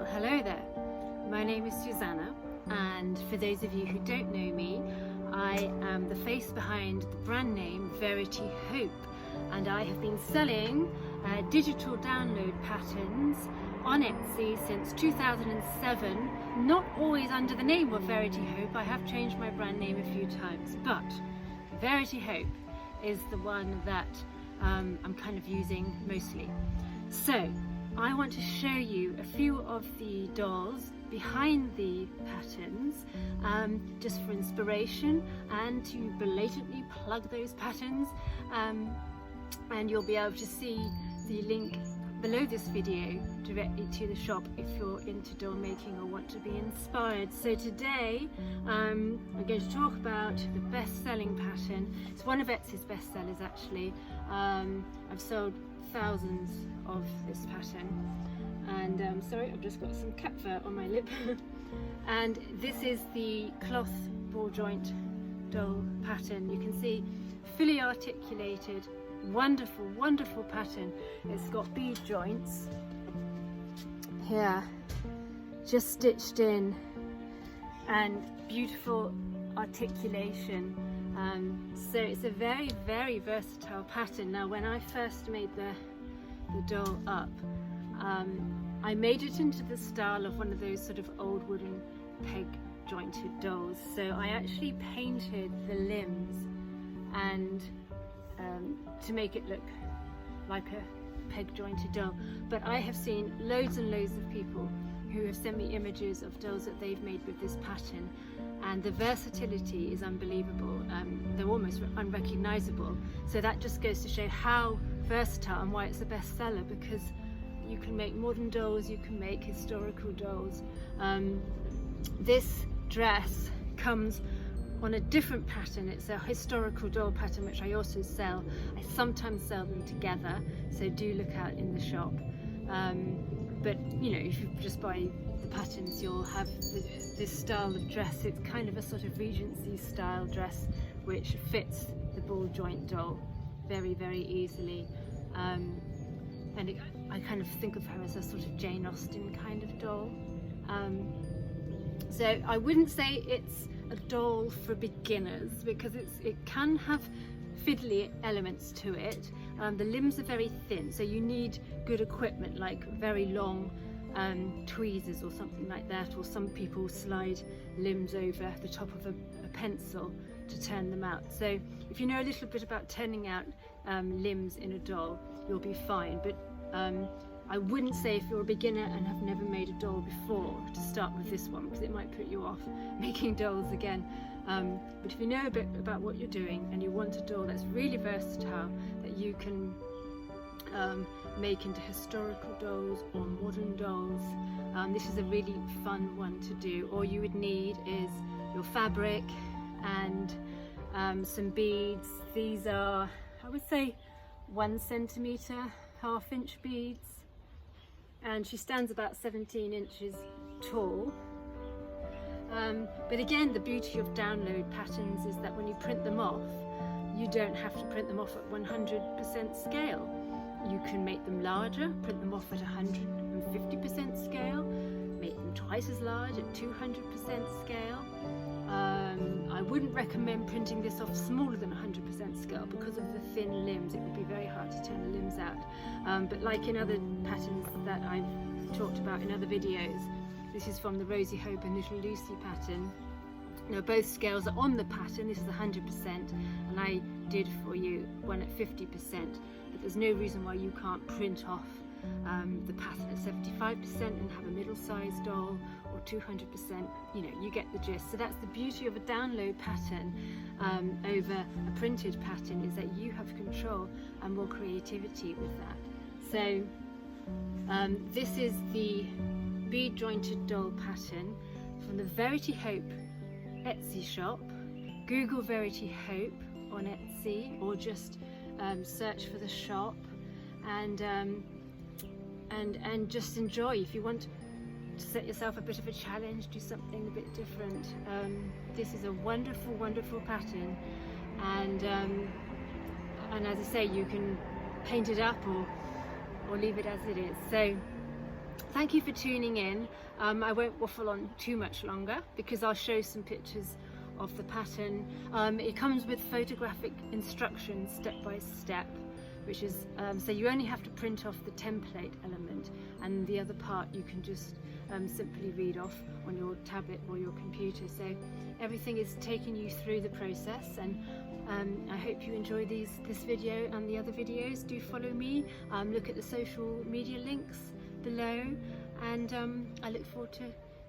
Well, hello there. My name is Susanna, and for those of you who don't know me, I am the face behind the brand name VERITY Hope, and I have been selling digital download patterns on Etsy since 2007, not always under the name of VERITY Hope. I have changed my brand name a few times, but VERITY Hope is the one that I'm kind of using mostly. So I want to show you a few of the dolls behind the patterns, just for inspiration and to blatantly plug those patterns, and you'll be able to see the link below this video directly to the shop if you're into doll making or want to be inspired. So today I'm going to talk about the best-selling pattern. It's one of Etsy's best sellers actually. I've sold thousands of this pattern, and sorry, I've just got some cat fur on my lip. And this is the cloth ball joint doll pattern. You can see fully articulated, wonderful, wonderful pattern. It's got bead joints here, just stitched in, and beautiful articulation. So it's a very, very versatile pattern. Now, when I first made the doll up, I made it into the style of one of those sort of old wooden peg jointed dolls. So I actually painted the limbs and to make it look like a peg jointed doll. But I have seen loads and loads of people who have sent me images of dolls that they've made with this pattern, and the versatility is unbelievable. They're almost unrecognizable. So that just goes to show how versatile and why it's a bestseller, because you can make modern dolls, you can make historical dolls. This dress comes on a different pattern. It's a historical doll pattern which I also sell. I sometimes sell them together, so do look out in the shop. But you know, if you just buy the patterns, you'll have this style of dress. It's kind of a sort of Regency style dress which fits the ball joint doll very, very easily. And I kind of think of her as a sort of Jane Austen kind of doll. So I wouldn't say it's a doll for beginners, because it can have fiddly elements to it. The limbs are very thin, so you need good equipment like very long tweezers or something like that, or some people slide limbs over the top of a pencil to turn them out. So if you know a little bit about turning out limbs in a doll, you'll be fine. But I wouldn't say if you're a beginner and have never made a doll before to start with this one, because it might put you off making dolls again. But if you know a bit about what you're doing and you want a doll that's really versatile, that you can make into historical dolls or modern dolls, this is a really fun one to do. All you would need is your fabric and some beads. These are, I would say, 1 centimeter, half-inch beads, and she stands about 17 inches tall. But again, the beauty of download patterns is that when you print them off, you don't have to print them off at 100% scale. You can make them larger, print them off at 150% scale, make them twice as large at 200% scale. I wouldn't recommend printing this off smaller than 100% scale because of the thin limbs. It would be very hard to turn the limbs out. But like in other patterns that I've talked about in other videos, this is from the Rosie Hope and Little Lucy pattern. Now both scales are on the pattern. This is 100%, and I did for you one at 50%. But there's no reason why you can't print off the pattern at 75% and have a middle-sized doll, or 200%. You know, you get the gist. So that's the beauty of a download pattern over a printed pattern, is that you have control and more creativity with that. So this is the bead jointed doll pattern from the VERITY Hope Etsy shop. Google VERITY Hope on Etsy, or just search for the shop, and just enjoy. If you want to set yourself a bit of a challenge, do something a bit different, this is a wonderful, wonderful pattern, and as I say, you can paint it up or leave it as it is. So thank you for tuning in. I won't waffle on too much longer because I'll show some pictures of the pattern. It comes with photographic instructions step by step, which is so you only have to print off the template element, and the other part you can just simply read off on your tablet or your computer. So everything is taking you through the process, and I hope you enjoy this video and the other videos. Do follow me, look at the social media links below, and I look forward to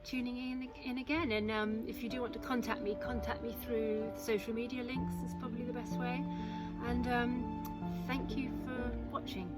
tuning in again. And if you do want to contact me through social media links. Is probably the best way. And thank you for watching.